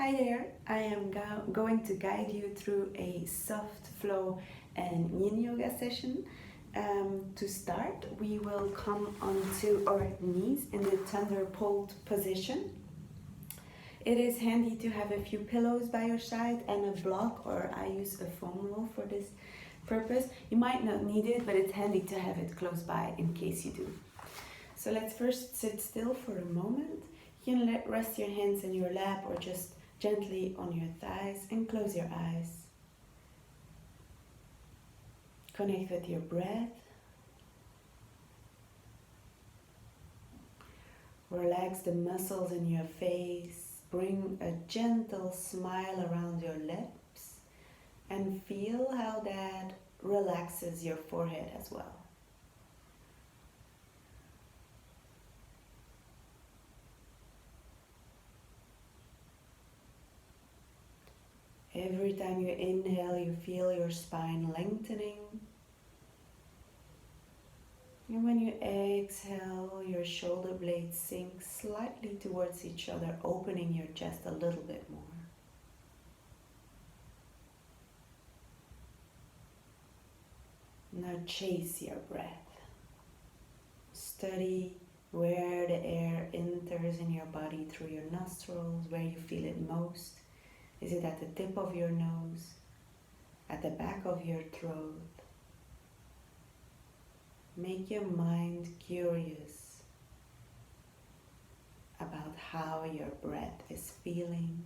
Hi there, I am going to guide you through a soft flow and yin yoga session. To start, we will come onto our knees in the thunder pole position. It is handy to have a few pillows by your side and a block, or I use a foam roll for this purpose. You might not need it, but it's handy to have it close by in case you do. So let's first sit still for a moment. You can rest your hands in your lap or just gently on your thighs and close your eyes. Connect with your breath. Relax the muscles in your face. Bring a gentle smile around your lips and feel how that relaxes your forehead as well. Every time you inhale, you feel your spine lengthening. And when you exhale, your shoulder blades sink slightly towards each other, opening your chest a little bit more. Now chase your breath. Study where the air enters in your body through your nostrils, where you feel it most. Is it at the tip of your nose? At the back of your throat? Make your mind curious about how your breath is feeling,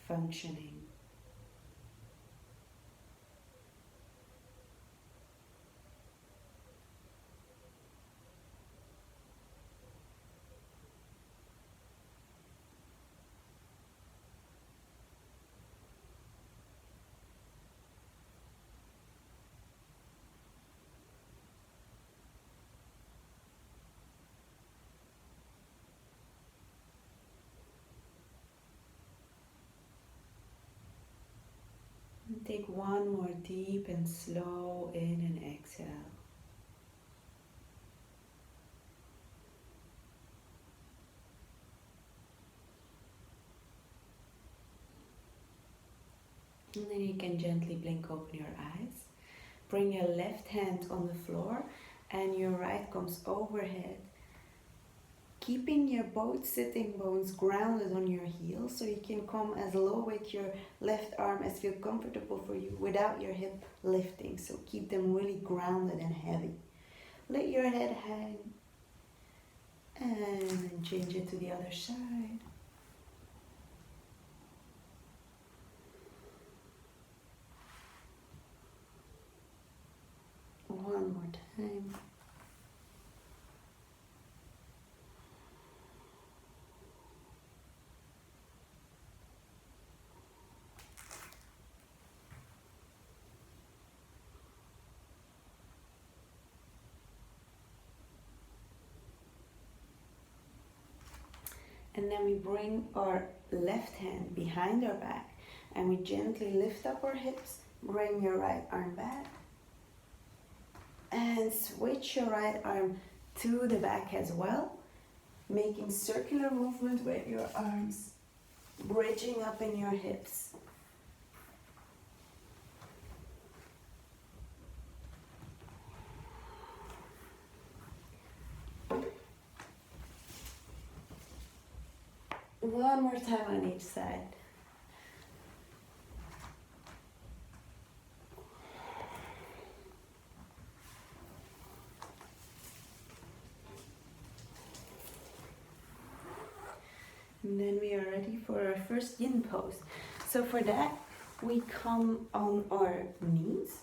functioning. Take one more deep and slow in and exhale. And then you can gently blink open your eyes. Bring your left hand on the floor and your right comes overhead. Keeping your both sitting bones grounded on your heels so you can come as low with your left arm as feel comfortable for you without your hip lifting. So keep them really grounded and heavy. Let your head hang and then change it to the other side. One more time. And then we bring our left hand behind our back and we gently lift up our hips. Bring your right arm back and switch your right arm to the back as well, making circular movement with your arms, bridging up in your hips. One more time on each side. And then we are ready for our first yin pose. So for that, we come on our knees.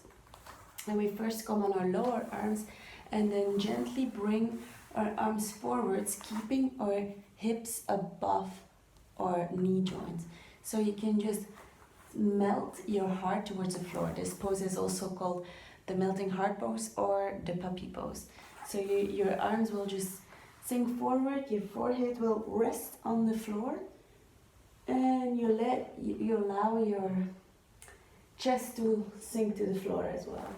And we first come on our lower arms and then gently bring our arms forwards, keeping our hips above our knee joints. So you can just melt your heart towards the floor. This pose is also called the melting heart pose or the puppy pose. So your arms will just sink forward, your forehead will rest on the floor, and you allow your chest to sink to the floor as well.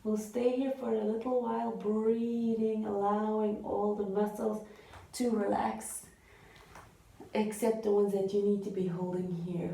We'll stay here for a little while, breathing, allowing all the muscles to relax except the ones that you need to be holding here.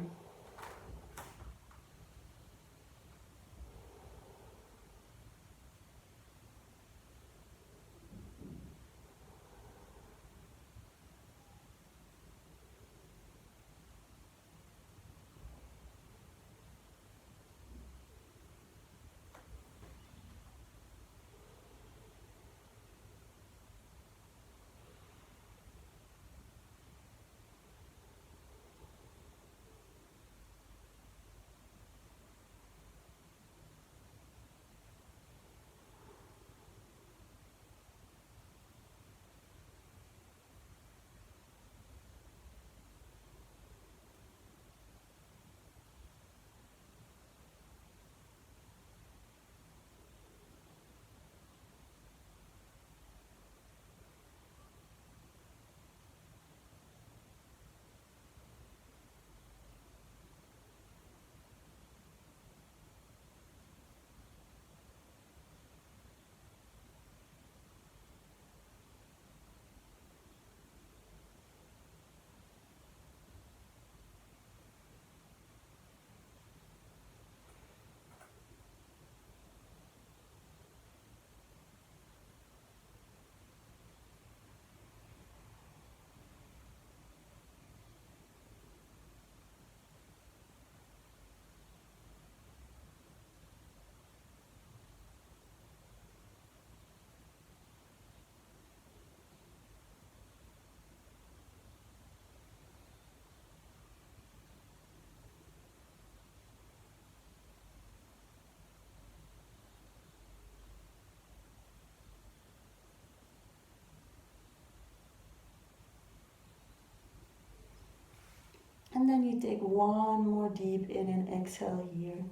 And then you take one more deep in and exhale here.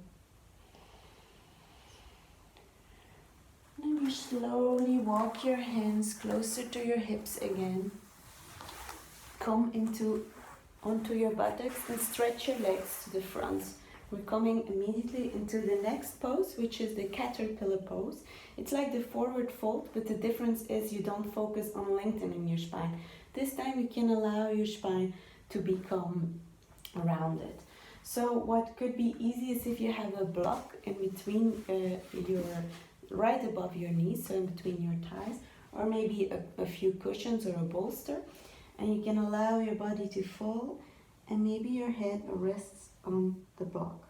And then you slowly walk your hands closer to your hips again. Come onto your buttocks and stretch your legs to the front. We're coming immediately into the next pose, which is the caterpillar pose. It's like the forward fold, but the difference is you don't focus on lengthening your spine. This time you can allow your spine to become rounded. So what could be easy is if you have a block in between right above your knees, so in between your thighs, or maybe a few cushions or a bolster, and you can allow your body to fall, and maybe your head rests on the block.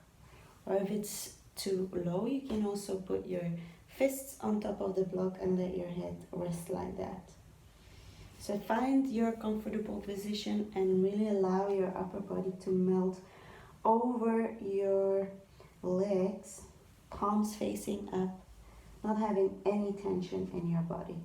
Or if it's too low, you can also put your fists on top of the block and let your head rest like that. So find your comfortable position and really allow your upper body to melt over your legs, palms facing up, not having any tension in your body.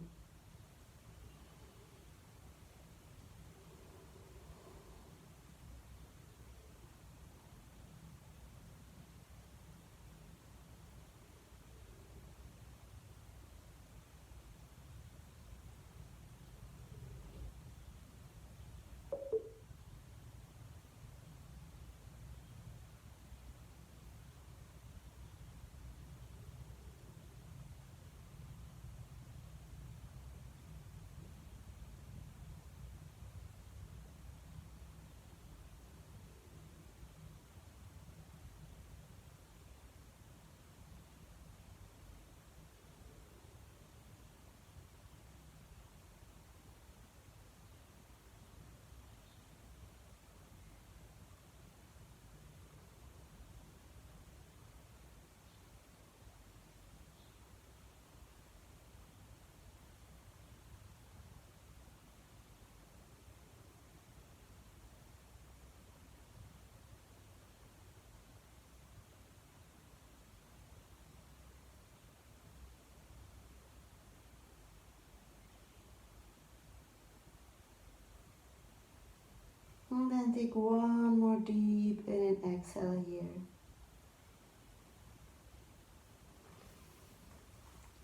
And then take one more deep in and exhale here.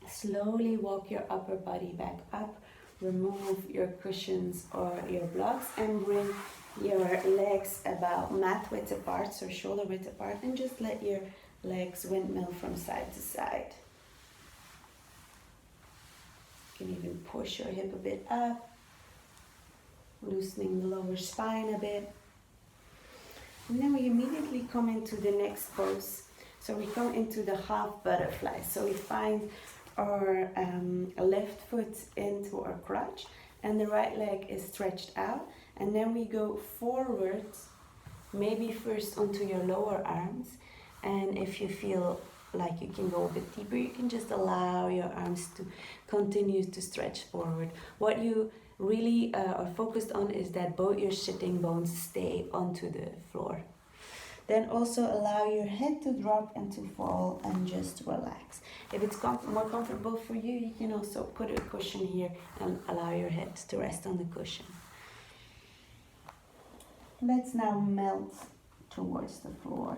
Slowly walk your upper body back up. Remove your cushions or your blocks and bring your legs about mat width apart, so shoulder width apart, and just let your legs windmill from side to side. You can even push your hip a bit up. loosening the lower spine a bit. And then we immediately come into the next pose. So we come into the half butterfly. So we find our left foot into our crotch and the right leg is stretched out. And then we go forward, maybe first onto your lower arms. And if you feel like you can go a bit deeper, you can just allow your arms to continue to stretch forward. What you really are focused on is that both your sitting bones stay onto the floor. Then also allow your head to drop and to fall and just relax. If it's more comfortable for you, you can also put a cushion here and allow your head to rest on the cushion. Let's now melt towards the floor.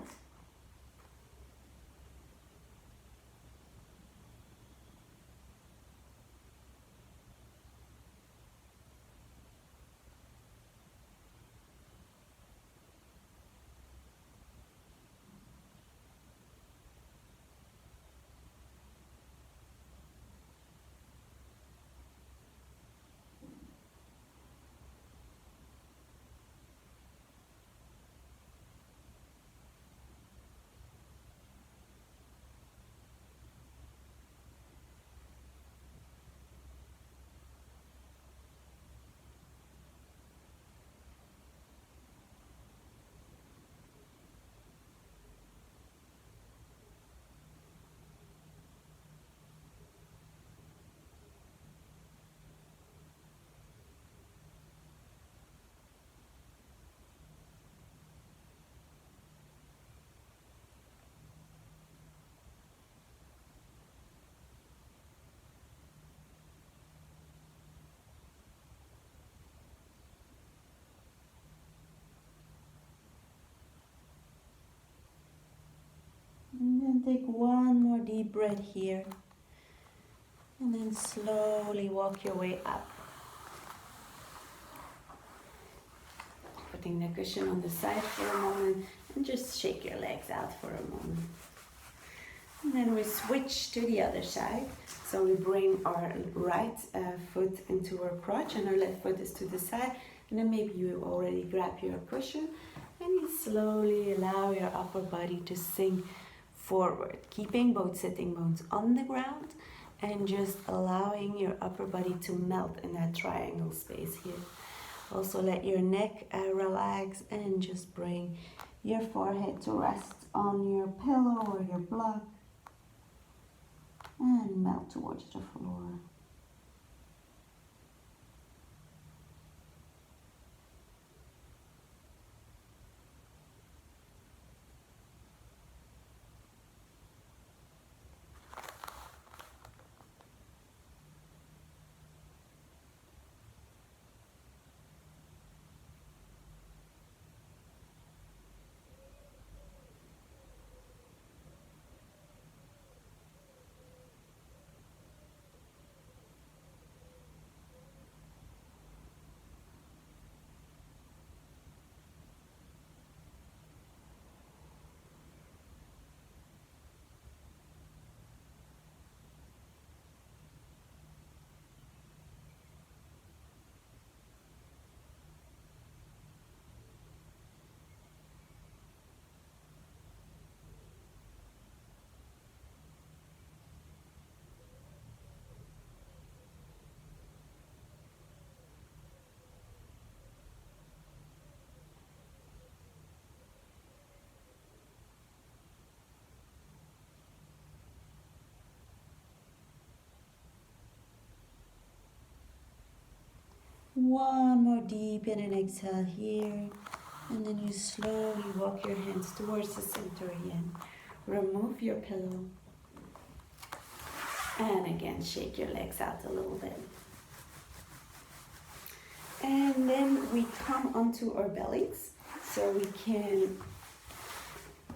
And then take one more deep breath here. And then slowly walk your way up. Putting the cushion on the side for a moment and just shake your legs out for a moment. And then we switch to the other side. So we bring our right foot into our crotch and our left foot is to the side. And then maybe you already grab your cushion and you slowly allow your upper body to sink forward, keeping both sitting bones on the ground and just allowing your upper body to melt in that triangle space here. Also let your neck relax and just bring your forehead to rest on your pillow or your block and melt towards the floor. One more deep in and exhale here. And then you slowly walk your hands towards the center again. Remove your pillow. And again, shake your legs out a little bit. And then we come onto our bellies. So we can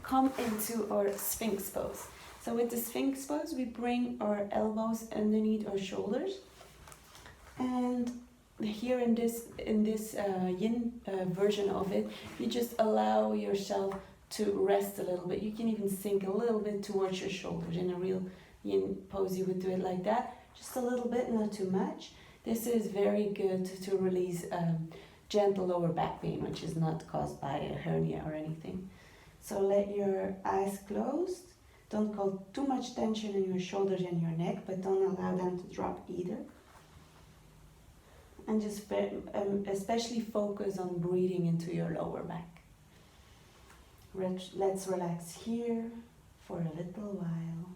come into our Sphinx pose. So with the Sphinx pose, we bring our elbows underneath our shoulders. And here in this yin version of it, you just allow yourself to rest a little bit. You can even sink a little bit towards your shoulders. In a real yin pose, you would do it like that, just a little bit, not too much. This is very good to release gentle lower back pain, which is not caused by a hernia or anything. So let your eyes closed. Don't cause too much tension in your shoulders and your neck, but don't allow them to drop either. And just especially focus on breathing into your lower back. Let's relax here for a little while.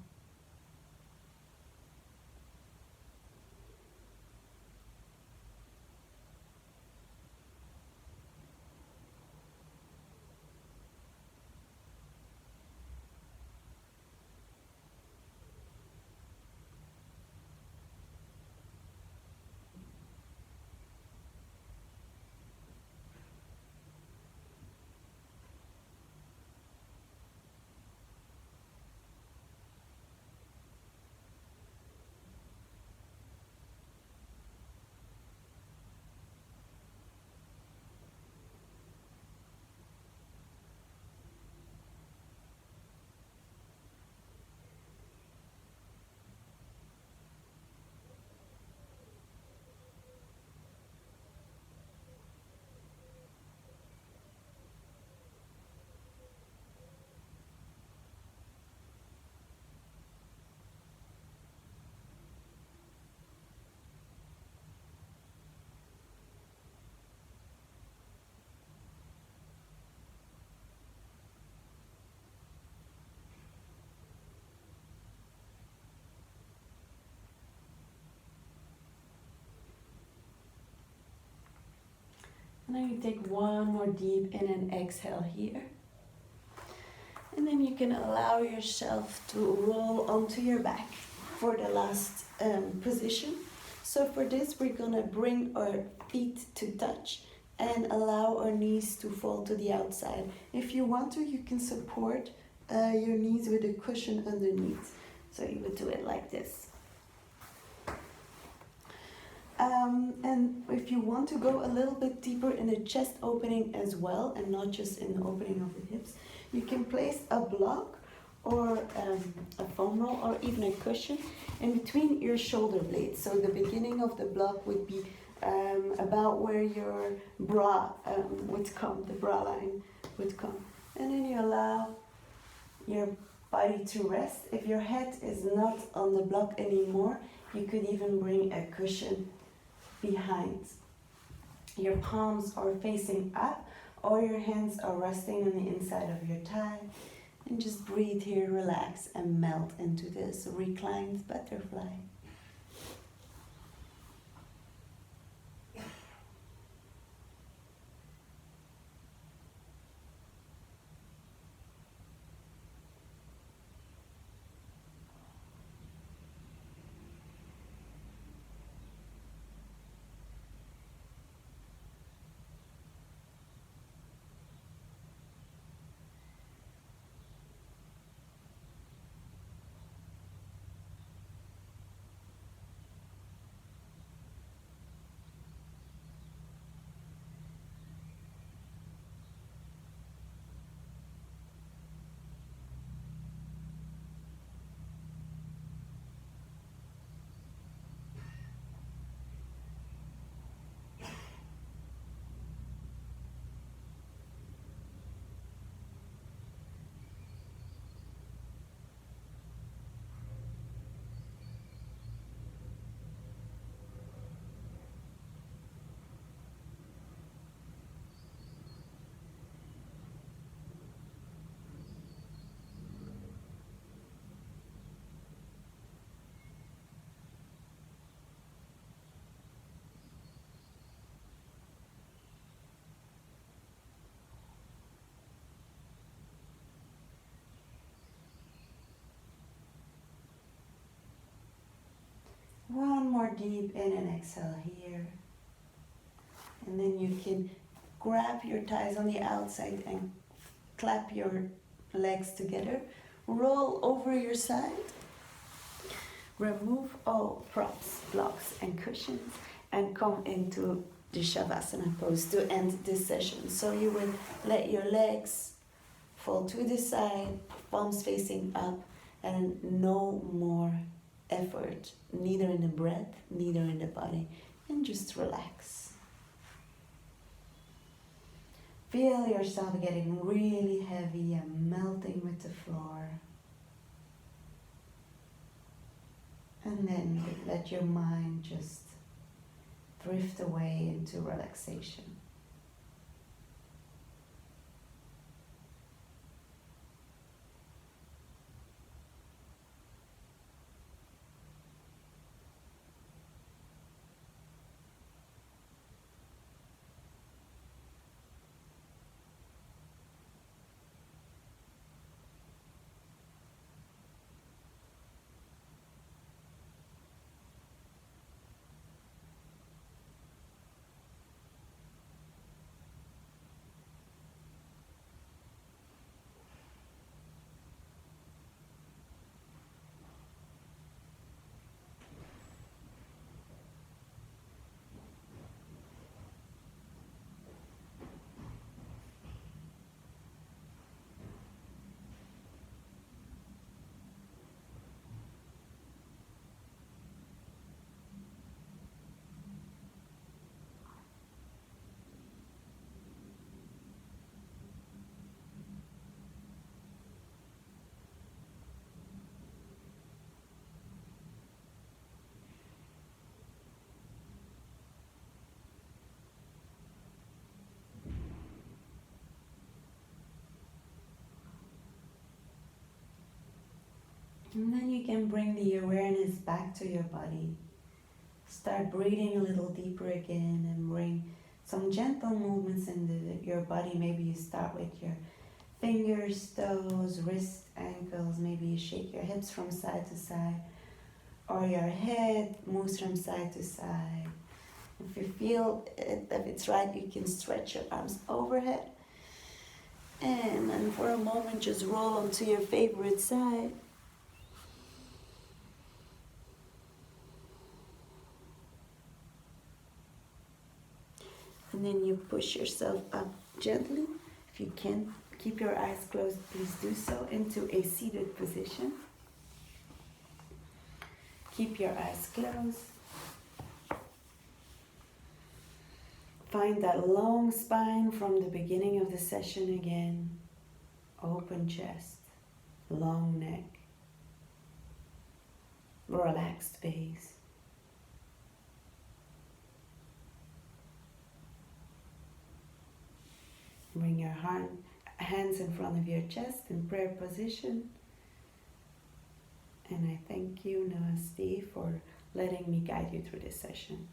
And then you take one more deep in and exhale here. And then you can allow yourself to roll onto your back for the last position. So for this, we're gonna bring our feet to touch and allow our knees to fall to the outside. If you want to, you can support your knees with a cushion underneath. So you would do it like this. And if you want to go a little bit deeper in the chest opening as well, and not just in the opening of the hips, you can place a block or a foam roll or even a cushion in between your shoulder blades. So the beginning of the block would be about where your bra would come, the bra line would come. And then you allow your body to rest. If your head is not on the block anymore, you could even bring a cushion behind. Your palms are facing up or your hands are resting on the inside of your thigh. And just breathe here, relax and melt into this reclined butterfly. One more deep in and exhale here. And then you can grab your thighs on the outside and clap your legs together. Roll over your side. Remove all props, blocks and cushions and come into the Shavasana pose to end this session. So you will let your legs fall to the side, palms facing up, and no more effort, neither in the breath, neither in the body, and just relax. Feel yourself getting really heavy and melting with the floor. And then let your mind just drift away into relaxation. And then you can bring the awareness back to your body. Start breathing a little deeper again and bring some gentle movements in your body. Maybe you start with your fingers, toes, wrists, ankles. Maybe you shake your hips from side to side, or your head moves from side to side. If you feel it, if it's right, you can stretch your arms overhead. And then for a moment, just roll onto your favorite side. And then you push yourself up gently. If you can, keep your eyes closed, please do so, into a seated position. Keep your eyes closed. Find that long spine from the beginning of the session again. Open chest, long neck, relaxed base. Bring your hands in front of your chest in prayer position. And I thank you, Namaste, for letting me guide you through this session.